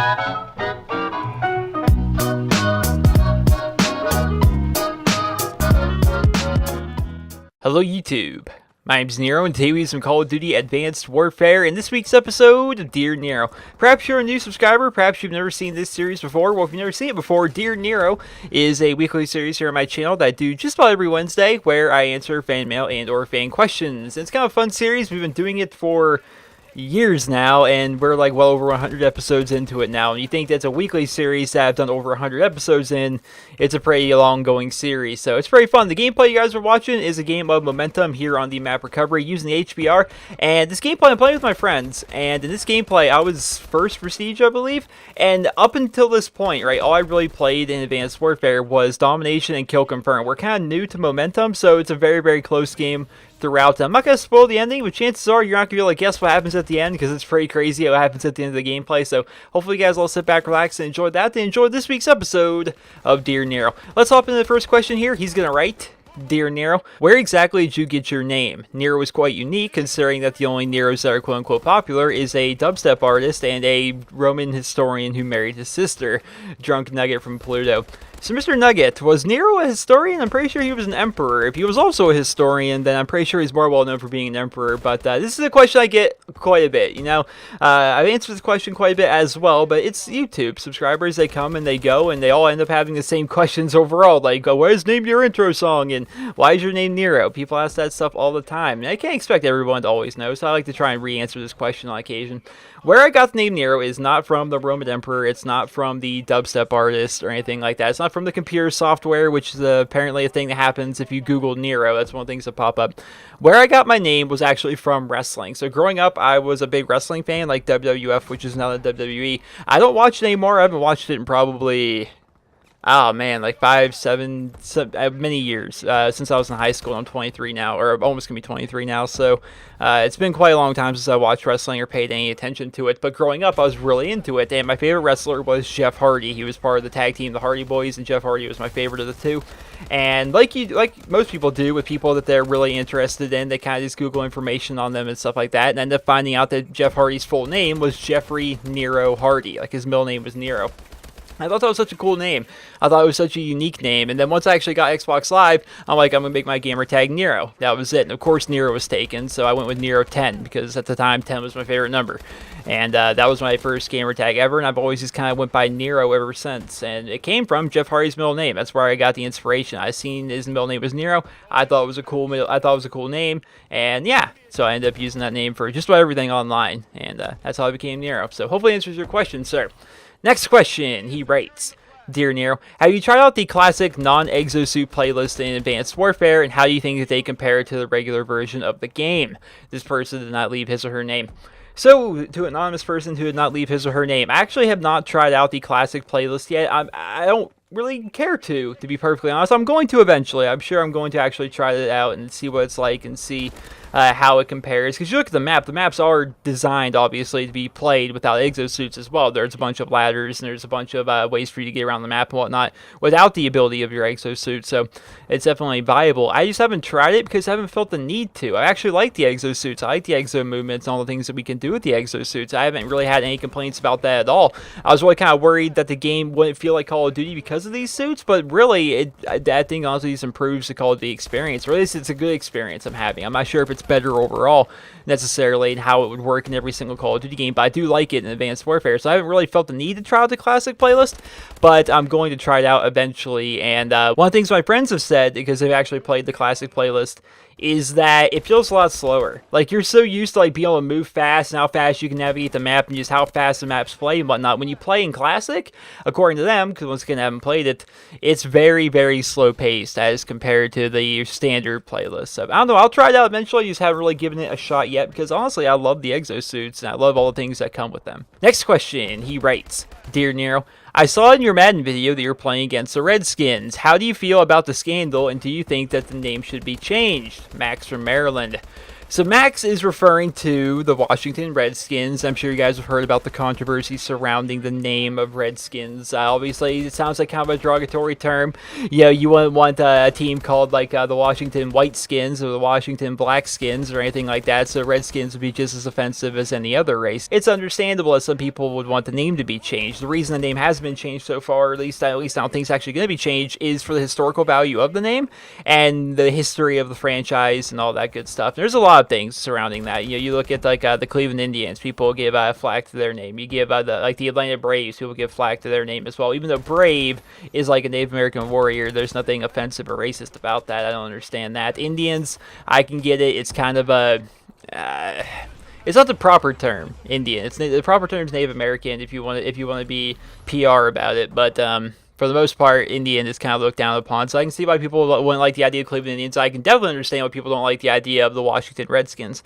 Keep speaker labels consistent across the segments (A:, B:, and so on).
A: Hello YouTube, my name's Nero and today we have some Call of Duty Advanced Warfare in this week's episode of Dear Nero. Perhaps you're a new subscriber, perhaps you've never seen this series before. Well, if you've never seen it before, Dear Nero is a weekly series here on my channel that I do just about every Wednesday where I answer fan mail and or fan questions. And it's kind of a fun series. We've been doing it for years now, and we're like well over 100 episodes into it now. And you think that's a weekly series that I've done over 100 episodes in, it's a pretty long going series, so it's pretty fun. The gameplay you guys are watching is a game of Momentum here on the map Recovery using the HBR, and this gameplay I'm playing with my friends, and in this gameplay I was first Prestige, I believe, and up until this point, right, all I really played in Advanced Warfare was Domination and Kill Confirm. We're kind of new to Momentum, so it's a very, very close game throughout. I'm not going to spoil the ending, but chances are you're not going to be able to guess what happens at the end because it's pretty crazy what happens at the end of the gameplay. So hopefully you guys all sit back, relax, and enjoy that. And enjoy this week's episode of Dear Nero. Let's hop into the first question here. He's going to write, Dear Nero, where exactly did you get your name? Nero is quite unique considering that the only Neros that are quote-unquote popular is a dubstep artist and a Roman historian who married his sister, Drunk Nugget from Pluto. So Mr. Nugget, was Nero a historian? I'm pretty sure he was an emperor. If he was also a historian, then I'm pretty sure he's more well known for being an emperor. But this is a question I get quite a bit, you know. I've answered this question quite a bit as well, but it's YouTube. Subscribers, they come and they go, and they all end up having the same questions overall. Like, what is named your intro song? And why is your name Nero? People ask that stuff all the time. And I can't expect everyone to always know, so I like to try and re-answer this question on occasion. Where I got the name Nero is not from the Roman Emperor. It's not from the dubstep artist or anything like that. It's not from the computer software, which is apparently a thing that happens if you Google Nero. That's one of the things that pop up. Where I got my name was actually from wrestling. So growing up, I was a big wrestling fan, like WWF, which is now the WWE. I don't watch it anymore. I haven't watched it in probably, oh man, like 5, 7, many years since I was in high school. I'm 23 now, or almost gonna be 23 now. So it's been quite a long time since I watched wrestling or paid any attention to it. But growing up, I was really into it, and my favorite wrestler was Jeff Hardy. He was part of the tag team, the Hardy Boys, and Jeff Hardy was my favorite of the two. And like most people do with people that they're really interested in, they kind of just Google information on them and stuff like that, and end up finding out that Jeff Hardy's full name was Jeffrey Nero Hardy. Like his middle name was Nero. I thought that was such a cool name. I thought it was such a unique name. And then once I actually got Xbox Live, I'm like, I'm going to make my gamer tag Nero. That was it. And of course, Nero was taken. So I went with Nero 10 because at the time, 10 was my favorite number. And that was my first gamer tag ever. And I've always just kind of went by Nero ever since. And it came from Jeff Hardy's middle name. That's where I got the inspiration. I seen his middle name was Nero. I thought it was a cool name. And yeah, so I ended up using that name for just about everything online. And that's how I became Nero. So hopefully it answers your question, sir. Next question, he writes, Dear Nero, have you tried out the classic non-exosuit playlist in Advanced Warfare, and how do you think that they compare to the regular version of the game? This person did not leave his or her name. So, to an anonymous person who did not leave his or her name, I actually have not tried out the classic playlist yet. I don't really care to be perfectly honest. I'm going to eventually. I'm sure I'm going to actually try it out and see what it's like and see how it compares. Because you look at the map, the maps are designed, obviously, to be played without exosuits as well. There's a bunch of ladders and there's a bunch of ways for you to get around the map and whatnot without the ability of your exosuit. So it's definitely viable. I just haven't tried it because I haven't felt the need to. I actually like the exosuits. I like the exo movements and all the things that we can do with the exosuits. I haven't really had any complaints about that at all. I was really kind of worried that the game wouldn't feel like Call of Duty because of these suits, but really, I think honestly this improves the Call of Duty experience. Really, it's a good experience I'm having. I'm not sure if it's better overall necessarily and how it would work in every single Call of Duty game, but I do like it in Advanced Warfare, so I haven't really felt the need to try out the classic playlist, but I'm going to try it out eventually. And one of the things my friends have said, because they've actually played the classic playlist, is that it feels a lot slower. Like, you're so used to like being able to move fast and how fast you can navigate the map and just how fast the maps play and whatnot. When you play in Classic, according to them, because once again I haven't played it, it's very, very slow paced as compared to the standard playlist. So I don't know, I'll try it out eventually. Just haven't really given it a shot yet because honestly I love the exosuits and I love all the things that come with them. Next question, he writes, Dear Nero, I saw in your Madden video that you're playing against the Redskins. How do you feel about the scandal, and do you think that the name should be changed? Max from Maryland. So Max is referring to the Washington Redskins. I'm sure you guys have heard about the controversy surrounding the name of Redskins. Obviously, it sounds like kind of a derogatory term. You wouldn't want a team called like the Washington Whiteskins or the Washington Blackskins or anything like that. So Redskins would be just as offensive as any other race. It's understandable that some people would want the name to be changed. The reason the name has been changed so far, at least I don't think it's actually going to be changed, is for the historical value of the name and the history of the franchise and all that good stuff. There's a lot of things surrounding that. You look at like the Cleveland Indians, people give a flag to their name. You give the Atlanta Braves, people give flag to their name as well. Even though Brave is like a Native American warrior, there's nothing offensive or racist about that. I don't understand that. Indians, I can get it. It's kind of a it's not the proper term, Indian. The proper term is Native American if you want to be PR about it, but for the most part, Indian is kind of looked down upon. So I can see why people wouldn't like the idea of Cleveland Indians. I can definitely understand why people don't like the idea of the Washington Redskins.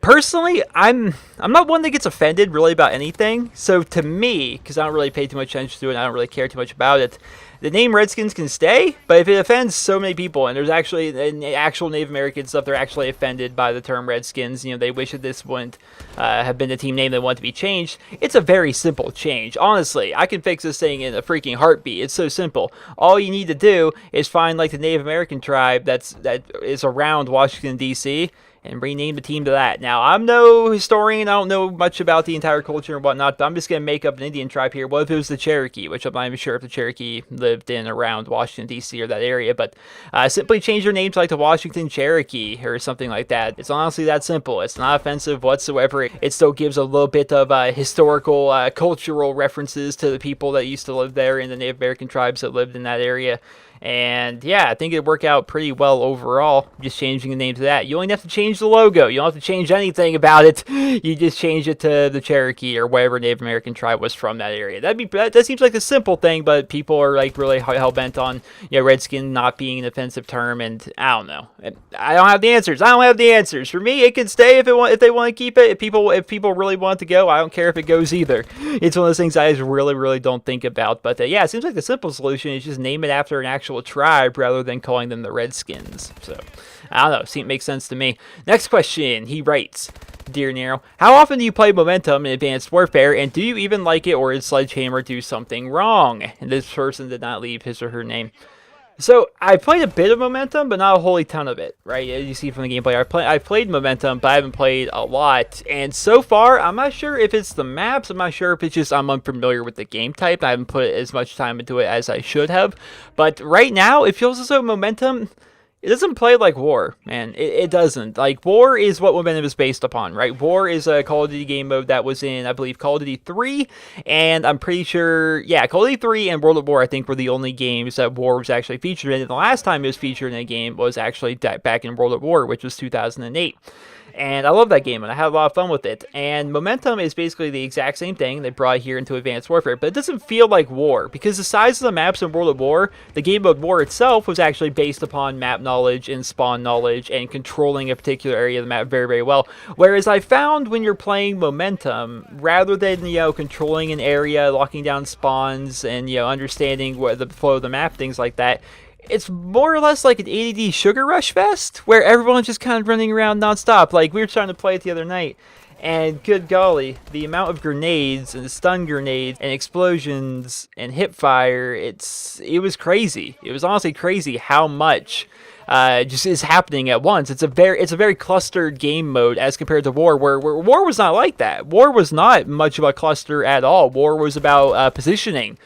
A: Personally, I'm not one that gets offended really about anything. So to me, because I don't really pay too much attention to it, and I don't really care too much about it, the name Redskins can stay. But if it offends so many people, and there's actually actual Native American stuff, they're actually offended by the term Redskins. They wish that this wouldn't have been the team name they want to be changed. It's a very simple change. Honestly, I can fix this thing in a freaking heartbeat. It's so simple. All you need to do is find like the Native American tribe that is around Washington D.C. and rename the team to that. Now, I'm no historian. I don't know much about the entire culture and whatnot, but I'm just going to make up an Indian tribe here. What if it was the Cherokee, which I'm not even sure if the Cherokee lived in around Washington, D.C. or that area, but simply change their name to like the Washington Cherokee or something like that. It's honestly that simple. It's not offensive whatsoever. It still gives a little bit of historical, cultural references to the people that used to live there and the Native American tribes that lived in that area. And yeah, I think it'd work out pretty well overall, just changing the name to that. You only have to change the logo. You don't have to change anything about it. You just change it to the Cherokee or whatever Native American tribe was from that area. That seems like a simple thing, but people are like really hell-bent on Redskin not being an offensive term, and I don't know. I don't have the answers. For me, it can stay if they want to keep it. If people really want it to go, I don't care if it goes either. It's one of those things I just really don't think about. But yeah, it seems like the simple solution is just name it after an actual tribe rather than calling them the Redskins. So I don't know, makes sense to me. Next question, he writes, Dear Nero, how often do you play Momentum in Advanced Warfare, and do you even like it, or did Sledgehammer do something wrong? And this person did not leave his or her name. So I played a bit of Momentum, but not a wholly ton of it, right? As you see from the gameplay, I've played Momentum, but I haven't played a lot. And so far, I'm not sure if it's the maps. I'm not sure if it's just I'm unfamiliar with the game type. I haven't put as much time into it as I should have. But right now, it feels as though Momentum, it doesn't play like War, man. It doesn't. Like, War is what Momentum is based upon, right? War is a Call of Duty game mode that was in, I believe, Call of Duty 3, and I'm pretty sure, yeah, Call of Duty 3 and World at War, I think, were the only games that War was actually featured in. And the last time it was featured in a game was actually back in World at War, which was 2008. And I love that game, and I had a lot of fun with it. And Momentum is basically the exact same thing they brought here into Advanced Warfare, but it doesn't feel like War, because the size of the maps in World of War, the game mode War itself was actually based upon map knowledge and spawn knowledge and controlling a particular area of the map very well. Whereas I found when you're playing Momentum, rather than, controlling an area, locking down spawns, and, understanding what the flow of the map, things like that, it's more or less like an ADD Sugar Rush Fest, where everyone's just kind of running around nonstop. Like, we were trying to play it the other night, and good golly, the amount of grenades and stun grenades and explosions and hip fire, it was crazy. It was honestly crazy how much just is happening at once. It's a very clustered game mode as compared to War, where War was not like that. War was not much of a cluster at all. War was about positioning.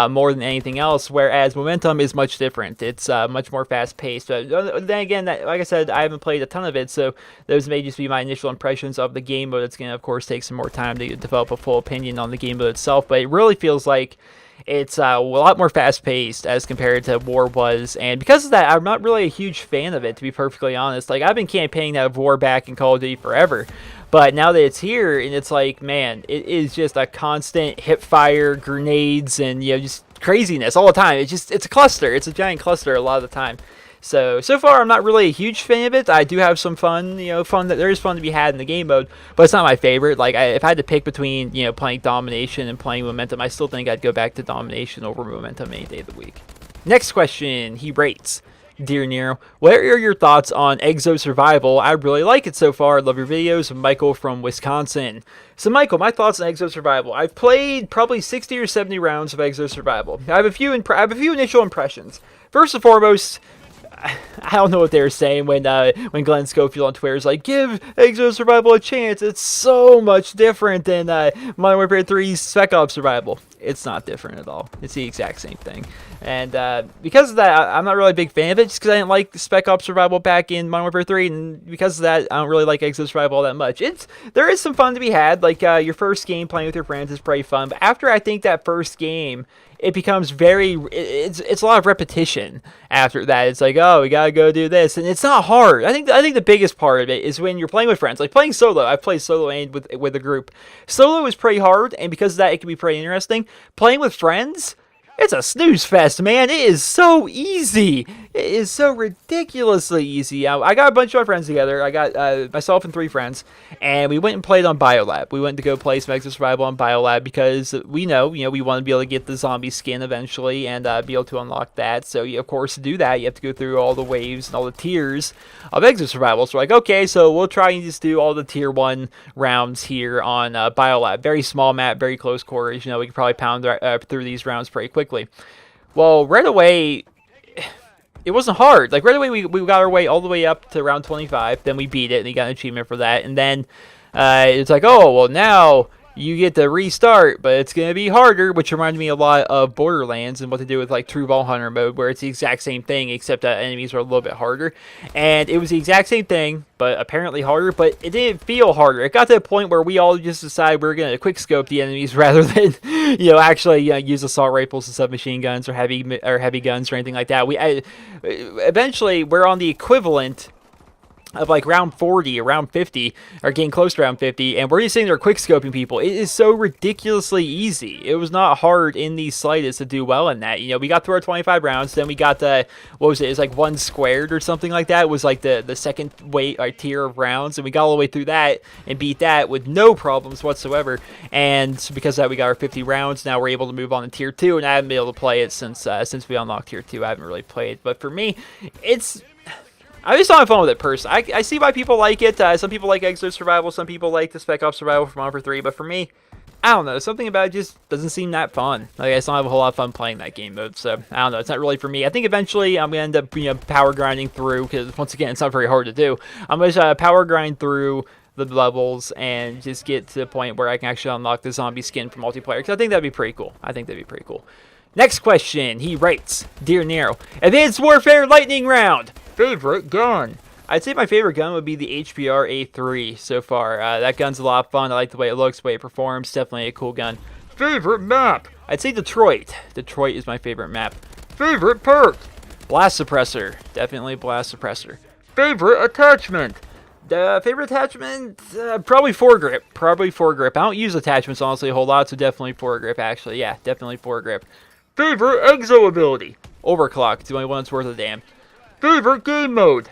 A: More than anything else, whereas Momentum is much different. It's much more fast-paced. But then again, like I said, I haven't played a ton of it, so those may just be my initial impressions of the game mode. It's going to, of course, take some more time to develop a full opinion on the game mode itself, but it really feels like it's a lot more fast-paced as compared to War was, and because of that, I'm not really a huge fan of it, to be perfectly honest. Like, I've been campaigning that War back in Call of Duty forever, but now that it's here, and it's like, man, it is just a constant hip fire, grenades, and, just craziness all the time. It's a cluster. It's a giant cluster a lot of the time. So far, I'm not really a huge fan of it. I do have some fun, there is fun to be had in the game mode, but it's not my favorite. Like, if I had to pick between, playing Domination and playing Momentum, I still think I'd go back to Domination over Momentum any day of the week. Next question, he rates, Dear Nero, what are your thoughts on Exo Survival? I really like it so far. I love your videos. Michael from Wisconsin. So Michael, my thoughts on Exo Survival. I've played probably 60 or 70 rounds of Exo Survival. I have a few initial impressions. First and foremost, I don't know what they were saying when Glenn Schofield on Twitter is like, give Exo Survival a chance. It's so much different than Modern Warfare 3's Spec Ops Survival. It's not different at all. It's the exact same thing. And because of that, I'm not really a big fan of it, just because I didn't like Spec Ops Survival back in Modern Warfare 3, and because of that, I don't really like Exo Survival all that much. There is some fun to be had, like your first game playing with your friends is pretty fun, but after I think that first game, it becomes it's a lot of repetition after that. It's like, oh, we gotta go do this, and it's not hard. I think the biggest part of it is when you're playing with friends, like playing solo. I've played solo and with a group. Solo is pretty hard, and because of that, it can be pretty interesting. Playing with friends, it's a snooze fest, man. It is so easy. It is so ridiculously easy. I got a bunch of my friends together. I got myself and 3 friends, and we went and played on Biolab. We went to go play some Exo Survival on Biolab because we know, we want to be able to get the zombie skin eventually and be able to unlock that. So, of course, to do that, you have to go through all the waves and all the tiers of Exo Survival. So, we're like, okay, so we'll try and just do all the tier 1 rounds here on Biolab. Very small map, very close quarters. We can probably pound through these rounds pretty quickly. Well, right away, it wasn't hard. Like, right away, we got our way all the way up to round 25. Then we beat it, and we got an achievement for that. And then it's like, oh, well, now you get to restart, but it's going to be harder, which reminded me a lot of Borderlands and what to do with, like, True Ball Hunter mode, where it's the exact same thing, except that enemies are a little bit harder. And it was the exact same thing, but apparently harder, but it didn't feel harder. It got to a point where we all just decided we were going to quick scope the enemies rather than, actually use assault rifles and submachine guns or heavy guns or anything like that. Eventually, we're on the equivalent of like round 40 or round 50, or getting close to round 50, and we're just sitting there quick scoping people. It is so ridiculously easy. It was not hard in the slightest to do well in that. We got through our 25 rounds, then we got what was it? It's like 1 squared or something like that. It was like the second tier of rounds, and we got all the way through that and beat that with no problems whatsoever. And so because of that, we got our 50 rounds. Now we're able to move on to tier 2, and I haven't been able to play it since we unlocked tier 2. I haven't really played, but for me, I just don't have fun with it personally. I see why people like it. Some people like Exo Survival. Some people like the Spec Ops Survival from Modern Warfare 3. But for me, I don't know. Something about it just doesn't seem that fun. Like, I just don't have a whole lot of fun playing that game mode. So, I don't know. It's not really for me. I think eventually I'm going to end up power grinding through. Because, once again, it's not very hard to do. I'm going to power grind through the levels and just get to the point where I can actually unlock the zombie skin for multiplayer. Because I think that'd be pretty cool. Next question. He writes, Dear Nero, Advanced Warfare Lightning Round. Favorite gun? I'd say my favorite gun would be the HPR A3 so far. That gun's a lot of fun. I like the way it looks, the way it performs. Definitely a cool gun. Favorite map? I'd say Detroit. Detroit is my favorite map. Favorite perk? Blast Suppressor. Definitely Blast Suppressor. Favorite attachment? Favorite attachment? Probably foregrip. I don't use attachments, honestly, a whole lot, so definitely foregrip, actually. Yeah, definitely foregrip. Favorite exo ability? Overclock. It's the only one that's worth a damn. Favorite game mode?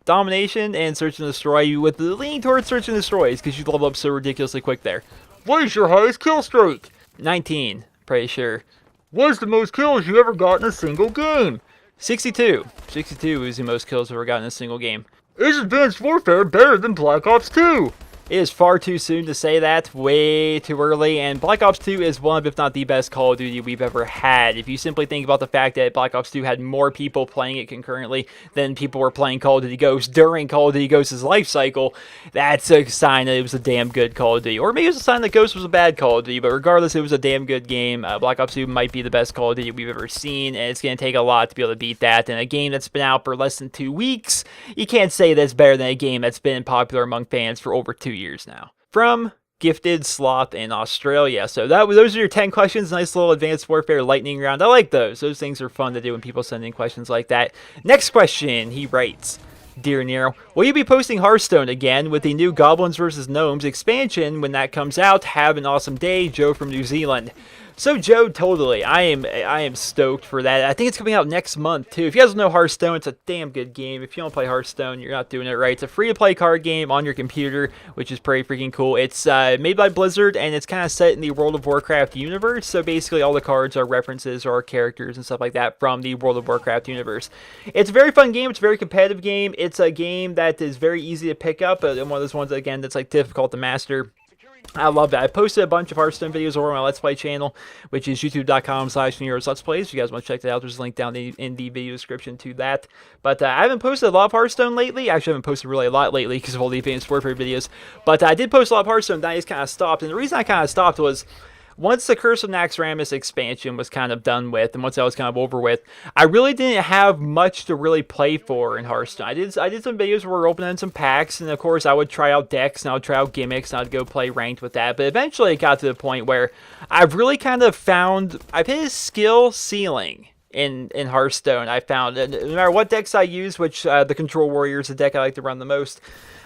A: Domination and Search and Destroy, with the lean towards Search and Destroys, because you level up so ridiculously quick there. What is your highest kill streak? 19, pretty sure. What is the most kills you ever got in a single game? 62. 62 is the most kills I've ever gotten in a single game. Is Advanced Warfare better than Black Ops 2? It is far too soon to say that, way too early, and Black Ops 2 is one of, if not the best Call of Duty we've ever had. If you simply think about the fact that Black Ops 2 had more people playing it concurrently than people were playing Call of Duty Ghosts during Call of Duty Ghosts' life cycle, that's a sign that it was a damn good Call of Duty. Or maybe it was a sign that Ghost was a bad Call of Duty, but regardless, it was a damn good game. Black Ops 2 might be the best Call of Duty we've ever seen, and it's going to take a lot to be able to beat that. And a game that's been out for less than 2 weeks, you can't say that's better than a game that's been popular among fans for over 2 years now. From Gifted Sloth in Australia. So those are your 10 questions. Nice little Advanced Warfare lightning round. I like those. Those things are fun to do when people send in questions like that. Next question, he writes, Dear Nero, will you be posting Hearthstone again with the new Goblins vs. Gnomes expansion when that comes out? Have an awesome day, Joe from New Zealand. So Joe, totally. I am stoked for that. I think it's coming out next month too. If you guys don't know Hearthstone, it's a damn good game. If you don't play Hearthstone, you're not doing it right. It's a free-to-play card game on your computer, which is pretty freaking cool. It's made by Blizzard, and it's kind of set in the World of Warcraft universe. So basically, all the cards are references or characters and stuff like that from the World of Warcraft universe. It's a very fun game. It's a very competitive game. It's a game that is very easy to pick up, and one of those ones again that's like difficult to master. I love that. I posted a bunch of Hearthstone videos over on my Let's Play channel, which is youtube.com/NerosLet's if you guys want to check that out. There's a link down in the video description to that. But I haven't posted a lot of Hearthstone lately. Actually, I haven't posted really a lot lately because of all the Advanced Warfare videos. But I did post a lot of Hearthstone, and I just kind of stopped. And the reason I kind of stopped was, once the Curse of Naxxramas expansion was kind of done with, and once that was kind of over with, I really didn't have much to really play for in Hearthstone. I did some videos where we're opening some packs, and of course I would try out decks, and I would try out gimmicks, and I'd go play ranked with that. But eventually it got to the point where I've really kind of I've hit a skill ceiling in Hearthstone. I found, no matter what decks I use, which the Control Warrior is the deck I like to run the most,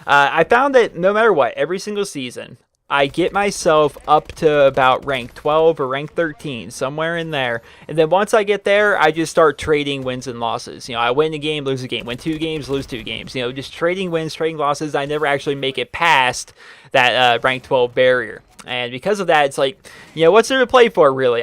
A: I found that no matter what, every single season, I get myself up to about rank 12 or rank 13, somewhere in there. And then once I get there, I just start trading wins and losses. You know, I win a game, lose a game. Win 2 games, lose 2 games. You know, just trading wins, trading losses. I never actually make it past that rank 12 barrier. And because of that, it's like, you know, what's there to play for, really?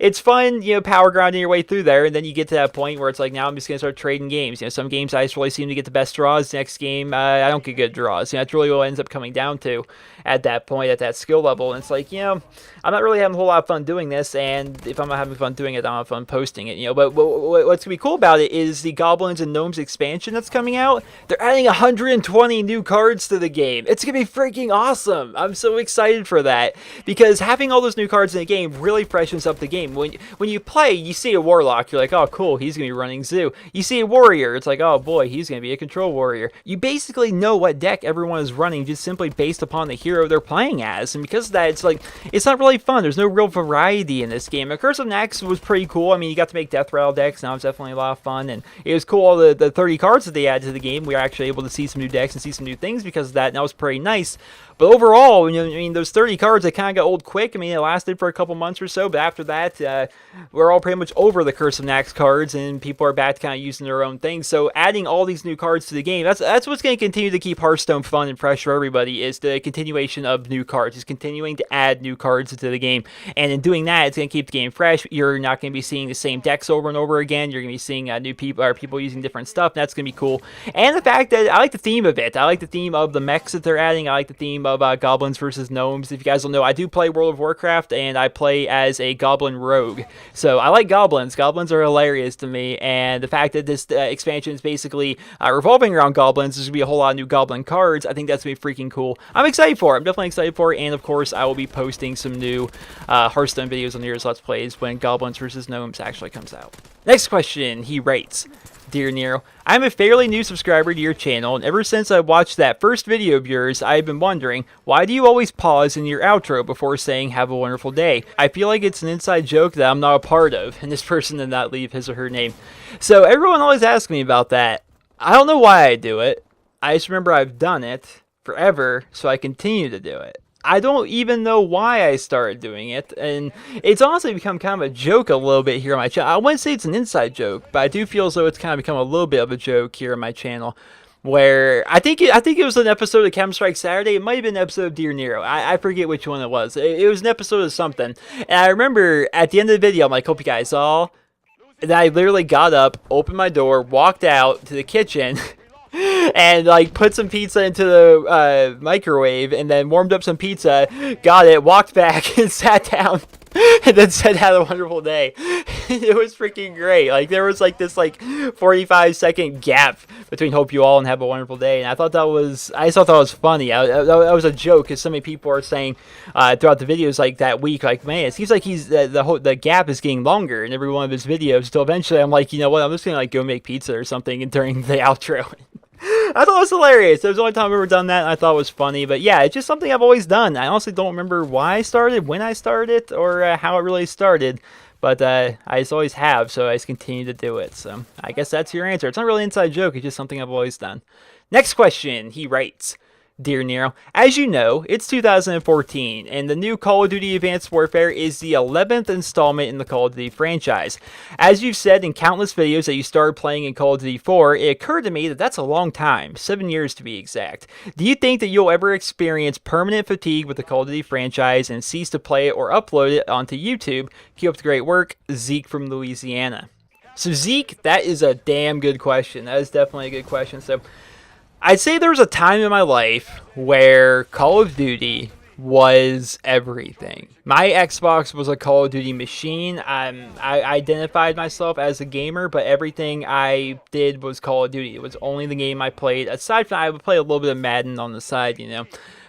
A: It's fun, you know, power grinding your way through there, and then you get to that point where it's like, now I'm just going to start trading games. You know, some games I just really seem to get the best draws. Next game, I don't get good draws. You know, that's really what it ends up coming down to at that point, at that skill level. And it's like, you know, I'm not really having a whole lot of fun doing this, and if I'm not having fun doing it, I don't have fun posting it, you know. But what's going to be cool about it is the Goblins and Gnomes expansion that's coming out. They're adding 120 new cards to the game. It's going to be freaking awesome. I'm so excited for that. Because having all those new cards in the game really freshens up the game. When you play, you see a Warlock, you're like, oh cool, he's going to be running Zoo. You see a Warrior, it's like, oh boy, he's going to be a Control Warrior. You basically know what deck everyone is running just simply based upon the hero they're playing as. And because of that, it's like, it's not really fun. There's no real variety in this game. Curse of Nax was pretty cool. I mean, you got to make Death Rattle decks, and that was definitely a lot of fun. And it was cool, all the 30 cards that they added to the game. We were actually able to see some new decks and see some new things because of that, and that was pretty nice. But overall, you know, I mean, those 30 cards, they kind of got old quick. I mean, it lasted for a couple months or so, but after that, we're all pretty much over the Curse of Nax cards, and people are back to kind of using their own things. So adding all these new cards to the game, that's what's going to continue to keep Hearthstone fun and fresh for everybody, is the continuation of new cards. It's continuing to add new cards into the game, and in doing that, it's going to keep the game fresh. You're not going to be seeing the same decks over and over again. You're going to be seeing new people, or people using different stuff. That's going to be cool. And the fact that I like the theme of it. I like the theme of the mechs that they're adding. I like the theme of Goblins versus Gnomes. If you guys don't know, I do play World of Warcraft, and I play as a Goblin Rogue. So I like Goblins. Goblins are hilarious to me, and the fact that this expansion is basically revolving around Goblins, there's going to be a whole lot of new Goblin cards. I think that's going to be freaking cool. I'm excited for it. I'm definitely excited for it, and of course, I will be posting some new Hearthstone videos on Nero's Let's Plays when Goblins versus Gnomes actually comes out. Next question, he writes, Dear Nero, I'm a fairly new subscriber to your channel, and ever since I watched that first video of yours, I've been wondering, why do you always pause in your outro before saying have a wonderful day? I feel like it's an inside joke that I'm not a part of, and this person did not leave his or her name. So everyone always asks me about that. I don't know why I do it. I just remember I've done it forever, so I continue to do it. I don't even know why I started doing it, and it's honestly become kind of a joke a little bit here on my channel. I wouldn't say it's an inside joke, but I do feel as though it's kind of become a little bit of a joke here on my channel, where I think it was an episode of Captain Strike Saturday. It might have been an episode of Dear Nero. I forget which one it was. It was an episode of something, and I remember at the end of the video, I'm like, hope you guys saw. And I literally got up, opened my door, walked out to the kitchen, and like put some pizza into the microwave, and then warmed up some pizza, got it, walked back, and sat down, and then said had a wonderful day. It was freaking great. Like there was like this like 45-second gap between hope you all and have a wonderful day, and I just thought that was funny. That was a joke, because so many people are saying throughout the videos like that week, like, man, it seems like he's the gap is getting longer in every one of his videos. Until eventually I'm like, you know what, I'm just gonna like go make pizza or something and during the outro. I thought it was hilarious. It was the only time I've ever done that, and I thought it was funny. But yeah, it's just something I've always done. I honestly don't remember why I started, when I started, or how it really started. But I just always have, so I just continue to do it. So I guess that's your answer. It's not really an inside joke. It's just something I've always done. Next question, he writes, Dear Nero, as you know, it's 2014, and the new Call of Duty Advanced Warfare is the 11th installment in the Call of Duty franchise. As you've said in countless videos that you started playing in Call of Duty 4, it occurred to me that that's a long time, 7 years to be exact. Do you think that you'll ever experience permanent fatigue with the Call of Duty franchise and cease to play it or upload it onto YouTube? Keep up the great work, Zeke from Louisiana. So Zeke, that is a damn good question. That is definitely a good question. So I'd say there was a time in my life where Call of Duty was everything. My Xbox was a Call of Duty machine. I identified myself as a gamer, but everything I did was Call of Duty. It was only the game I played. Aside from that, I would play a little bit of Madden on the side, you know.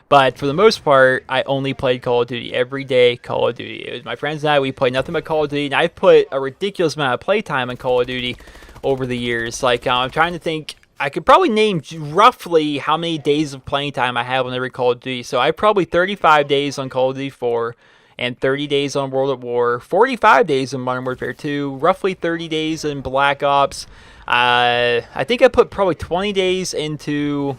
A: But for the most part, I only played Call of Duty. Every day, Call of Duty. It was my friends and I, we played nothing but Call of Duty. And I've put a ridiculous amount of playtime in Call of Duty over the years. Like, I'm trying to think. I could probably name roughly how many days of playing time I have on every Call of Duty. So I probably 35 days on Call of Duty 4 and 30 days on World at War, 45 days in Modern Warfare 2, roughly 30 days in Black Ops. I think I put probably 20 days into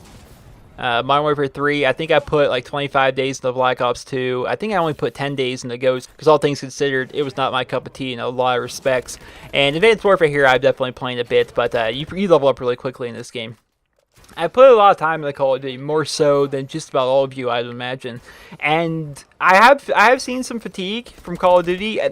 A: Modern Warfare 3. I think I put like 25 days into Black Ops 2. I think I only put 10 days into Ghost because all things considered, it was not my cup of tea in a lot of respects. And Advanced Warfare here, I'm definitely playing a bit, but you level up really quickly in this game. I put a lot of time in the Call of Duty, more so than just about all of you, I'd imagine. And I have seen some fatigue from Call of Duty.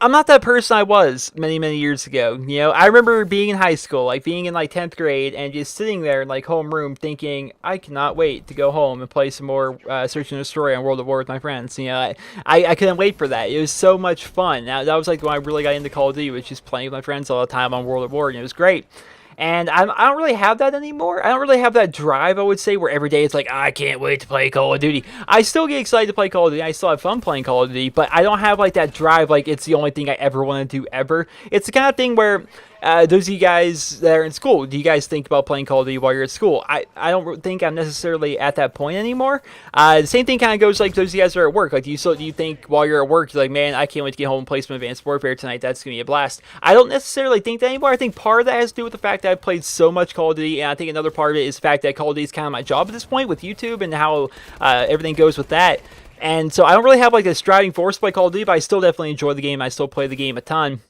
A: I'm not that person I was many, many years ago. You know, I remember being in high school, like being in like 10th grade and just sitting there in like homeroom thinking, I cannot wait to go home and play some more Search and Destroy on World at War with my friends. You know, I couldn't wait for that. It was so much fun. Now, that was like when I really got into Call of Duty, was just playing with my friends all the time on World at War, and it was great. And I don't really have that anymore. I don't really have that drive, I would say, where every day it's like, I can't wait to play Call of Duty. I still get excited to play Call of Duty. I still have fun playing Call of Duty, but I don't have like that drive like it's the only thing I ever want to do ever. It's the kind of thing where those of you guys that are in school, do you guys think about playing Call of Duty while you're at school? I don't think I'm necessarily at that point anymore. The same thing kind of goes like those of you guys that are at work. Like, do you think while you're at work, you're like, man, I can't wait to get home and play some Advanced Warfare tonight. That's going to be a blast. I don't necessarily think that anymore. I think part of that has to do with the fact that I've played so much Call of Duty, and I think another part of it is the fact that Call of Duty is kind of my job at this point with YouTube and how everything goes with that. And so I don't really have like this driving force to play Call of Duty, but I still definitely enjoy the game. I still play the game a ton.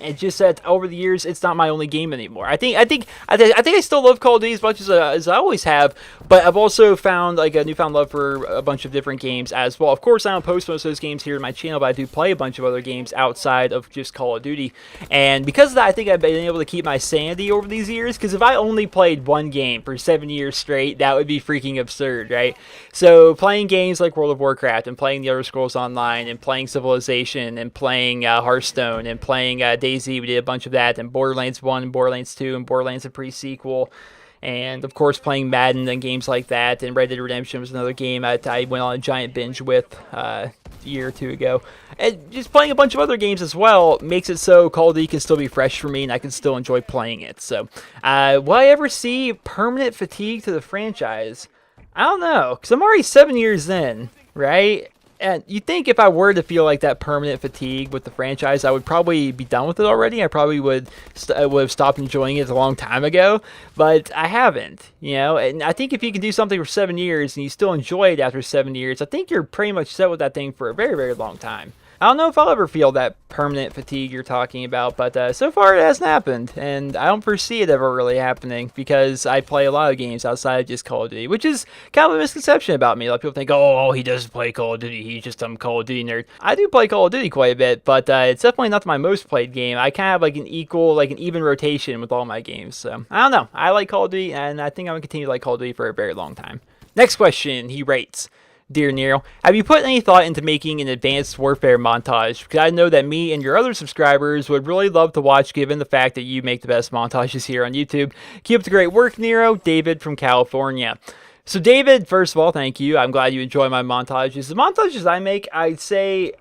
A: It's just that over the years, it's not my only game anymore. I think I still love Call of Duty as much as I always have, but I've also found like a newfound love for a bunch of different games as well. Of course, I don't post most of those games here in my channel, but I do play a bunch of other games outside of just Call of Duty. And because of that, I think I've been able to keep my sanity over these years. Because if I only played one game for 7 years straight, that would be freaking absurd, right? So playing games like World of Warcraft and playing The Elder Scrolls Online and playing Civilization and playing Hearthstone and playing DayZ, we did a bunch of that, and Borderlands 1 and Borderlands 2 and Borderlands a pre-sequel, and of course playing Madden and games like that, and Red Dead Redemption was another game I went on a giant binge with a year or two ago. And just playing a bunch of other games as well makes it so Call of Duty can still be fresh for me and I can still enjoy playing it. So will I ever see permanent fatigue to the franchise? I don't know, because I'm already 7 years in, right? And you think if I were to feel like that permanent fatigue with the franchise, I would probably be done with it already. I probably would have stopped enjoying it a long time ago, but I haven't, you know. And I think if you can do something for 7 years and you still enjoy it after 7 years, I think you're pretty much set with that thing for a very, very long time. I don't know if I'll ever feel that permanent fatigue you're talking about, but so far it hasn't happened, and I don't foresee it ever really happening because I play a lot of games outside of just Call of Duty, which is kind of a misconception about me. A lot of people think, oh, he doesn't play Call of Duty, he's just some Call of Duty nerd. I do play Call of Duty quite a bit, but it's definitely not my most played game. I kind of have like an even rotation with all my games, so I don't know. I like Call of Duty, and I think I'm going to continue to like Call of Duty for a very long time. Next question, he writes, Dear Nero, have you put any thought into making an Advanced Warfare montage? Because I know that me and your other subscribers would really love to watch, given the fact that you make the best montages here on YouTube. Keep up the great work, Nero. David from California. So David, first of all, thank you. I'm glad you enjoy my montages. The montages I make, I'd say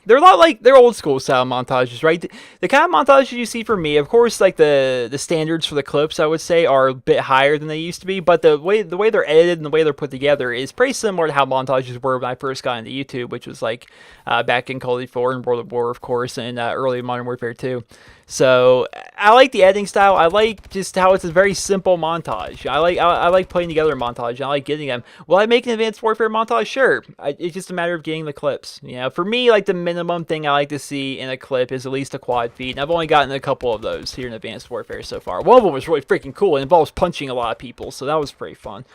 A: they're a lot like they're old school style montages, right? The kind of montages you see from me, of course, like the standards for the clips, I would say, are a bit higher than they used to be, but the way they're edited and the way they're put together is pretty similar to how montages were when I first got into YouTube, which was like back in Call of Duty 4 and World at War, of course, and early Modern Warfare 2. So I like the editing style. I like just how it's a very simple montage. I like putting together a montage. I like getting them. Will I make an Advanced Warfare montage? Sure. It's just a matter of getting the clips. You know, for me, like the minimum thing I like to see in a clip is at least a quad feed. And I've only gotten a couple of those here in Advanced Warfare so far. One of them was really freaking cool. It involves punching a lot of people, so that was pretty fun.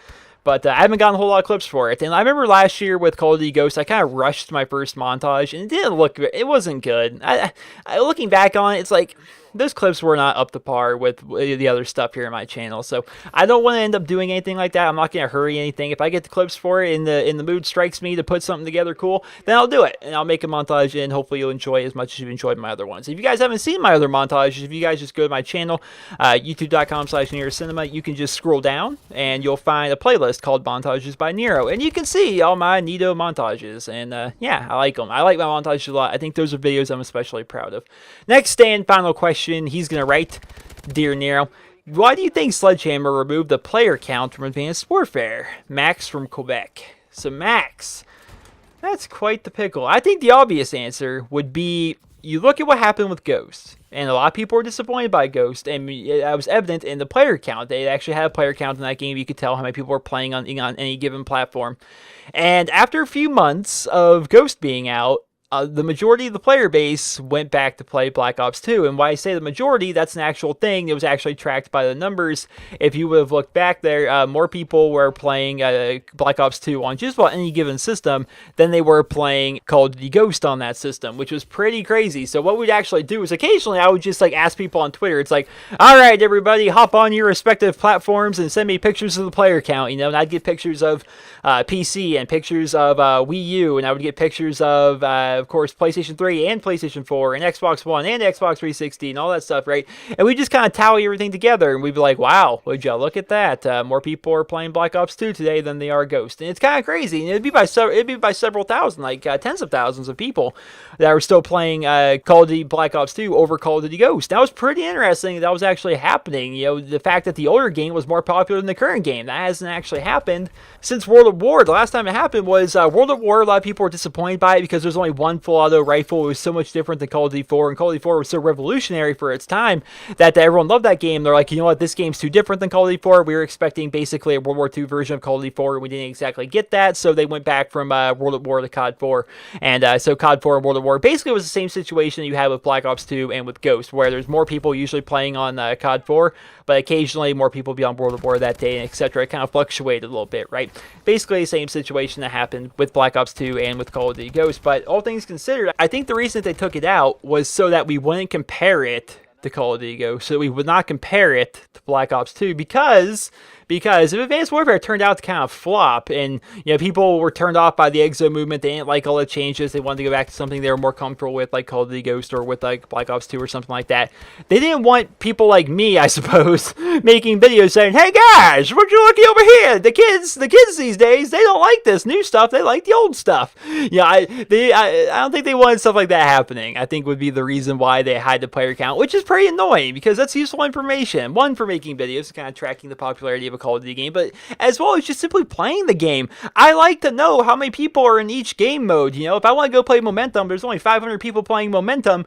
A: But I haven't gotten a whole lot of clips for it. And I remember last year with Call of Duty Ghosts, I kind of rushed my first montage, and it didn't look. It wasn't good. Looking back on it, it's like those clips were not up to par with the other stuff here in my channel. So I don't want to end up doing anything like that. I'm not going to hurry anything. If I get the clips for it and the mood strikes me to put something together cool, then I'll do it. And I'll make a montage, and hopefully you'll enjoy it as much as you've enjoyed my other ones. If you guys haven't seen my other montages, if you guys just go to my channel, youtube.com/NerosCinema, you can just scroll down and you'll find a playlist called Montages by Nero. And you can see all my neato montages. And yeah, I like them. I like my montages a lot. I think those are videos I'm especially proud of. Next and final question. He's going to write, Dear Nero, why do you think Sledgehammer removed the player count from Advanced Warfare? Max from Quebec. So Max, that's quite the pickle. I think the obvious answer would be, you look at what happened with Ghost, and a lot of people were disappointed by Ghost, and it was evident in the player count. They actually had a player count in that game. You could tell how many people were playing on any given platform. And after a few months of Ghost being out, the majority of the player base went back to play Black Ops 2. And why I say the majority, that's an actual thing. It was actually tracked by the numbers. If you would have looked back there, more people were playing Black Ops 2 on just about any given system than they were playing Call of Duty Ghost on that system, which was pretty crazy. So what we'd actually do is occasionally I would just like ask people on Twitter. It's like, all right, everybody, hop on your respective platforms and send me pictures of the player count. You know, and I'd get pictures of PC and pictures of Wii U, and I would get pictures of course, PlayStation 3 and PlayStation 4 and Xbox One and Xbox 360 and all that stuff, right? And we just kind of tally everything together, and we'd be like, wow, would you look at that? More people are playing Black Ops 2 today than they are Ghost. And it's kind of crazy. And it'd be by several thousand, like tens of thousands of people that are still playing Call of Duty Black Ops 2 over Call of Duty Ghost. That was pretty interesting. That was actually happening. You know, the fact that the older game was more popular than the current game. That hasn't actually happened since World at War. The last time it happened was World at War. A lot of people were disappointed by it because there's only one full auto rifle. It was so much different than Call of Duty 4, and Call of Duty 4 was so revolutionary for its time that everyone loved that game. They're like, you know what, this game's too different than Call of Duty 4. We were expecting basically a World War II version of Call of Duty 4, and we didn't exactly get that, so they went back from World at War to COD 4, and so COD 4 and World at War basically was the same situation you had with Black Ops 2 and with Ghost, where there's more people usually playing on COD 4, but occasionally more people be on World at War that day, etc. It kind of fluctuated a little bit, right? Basically the same situation that happened with Black Ops 2 and with Call of Duty Ghost, but all things considered, I think the reason that they took it out was so that we wouldn't compare it to Call of Duty Ghost, so we would not compare it to Black Ops 2, because if Advanced Warfare turned out to kind of flop, and you know people were turned off by the Exo movement, they didn't like all the changes, they wanted to go back to something they were more comfortable with, like Call of Duty Ghost or with like Black Ops 2 or something like that. They didn't want people like me, I suppose, making videos saying, "Hey guys, what you looking over here? The kids these days, they don't like this new stuff. They like the old stuff." Yeah, I don't think they wanted stuff like that happening. I think would be the reason why they hide the player count, which is pretty annoying because that's useful information. One, for making videos, kind of tracking the popularity of a Call of Duty game, but as well as just simply playing the game. I like to know how many people are in each game mode. You know, if I want to go play Momentum, there's only 500 people playing Momentum.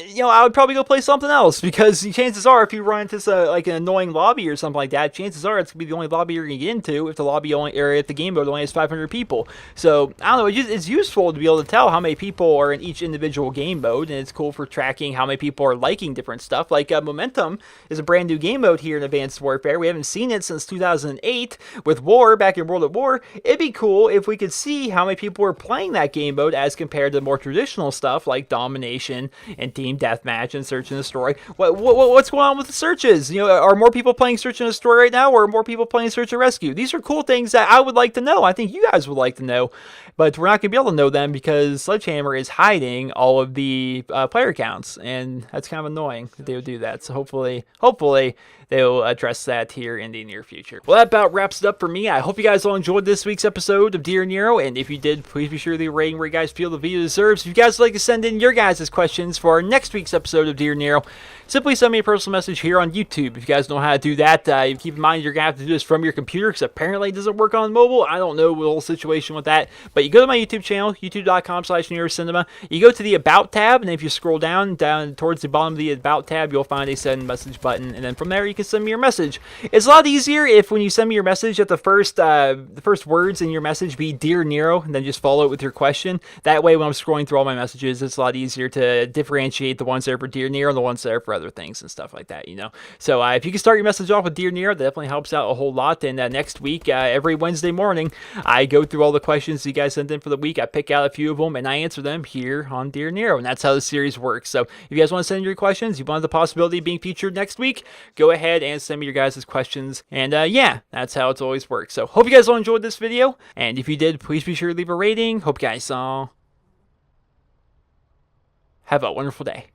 A: You know, I would probably go play something else, because chances are, if you run into like an annoying lobby or something like that, chances are it's gonna be the only lobby you're gonna get into if the lobby only, or if the game mode only has 500 people. So I don't know. It's useful to be able to tell how many people are in each individual game mode, and it's cool for tracking how many people are liking different stuff. Like Momentum is a brand new game mode here in Advanced Warfare. We haven't seen it since 2008 with War back in World at War. It'd be cool if we could see how many people were playing that game mode as compared to more traditional stuff like Domination and Team Deathmatch and Search and Destroy. What's going on with the searches? You know, are more people playing Search and Destroy right now, or are more people playing Search and Rescue? These are cool things that I would like to know. I think you guys would like to know, but we're not going to be able to know them because Sledgehammer is hiding all of the player counts, and that's kind of annoying that they would do that. So hopefully they'll address that here in the near future. future. Well, that about wraps it up for me. I hope you guys all enjoyed this week's episode of Dear Nero, and if you did, please be sure to leave a rating where you guys feel the video deserves. If you guys would like to send in your guys' questions for our next week's episode of Dear Nero, simply send me a personal message here on YouTube. If you guys know how to do that, keep in mind you're going to have to do this from your computer, because apparently it doesn't work on mobile. I don't know the whole situation with that, but you go to my YouTube channel, youtube.com/NerosCinema. You go to the About tab, and if you scroll down towards the bottom of the About tab, you'll find a send message button, and then from there you can send me your message. It's a lot easier if when you send me your message, that the first words in your message be Dear Nero, and then just follow it with your question. That way, when I'm scrolling through all my messages, it's a lot easier to differentiate the ones that are for Dear Nero and the ones that are for other things and stuff like that, you know. So if you can start your message off with Dear Nero, that definitely helps out a whole lot. And next week, every Wednesday morning, I go through all the questions you guys sent in for the week. I pick out a few of them and I answer them here on Dear Nero, and that's how the series works. So if you guys want to send your questions, you want the possibility of being featured next week, go ahead and send me your guys' questions. And yeah, that's how it's always works. So hope you guys all enjoyed this video, and if you did, please be sure to leave a rating. Hope you guys all have a wonderful day.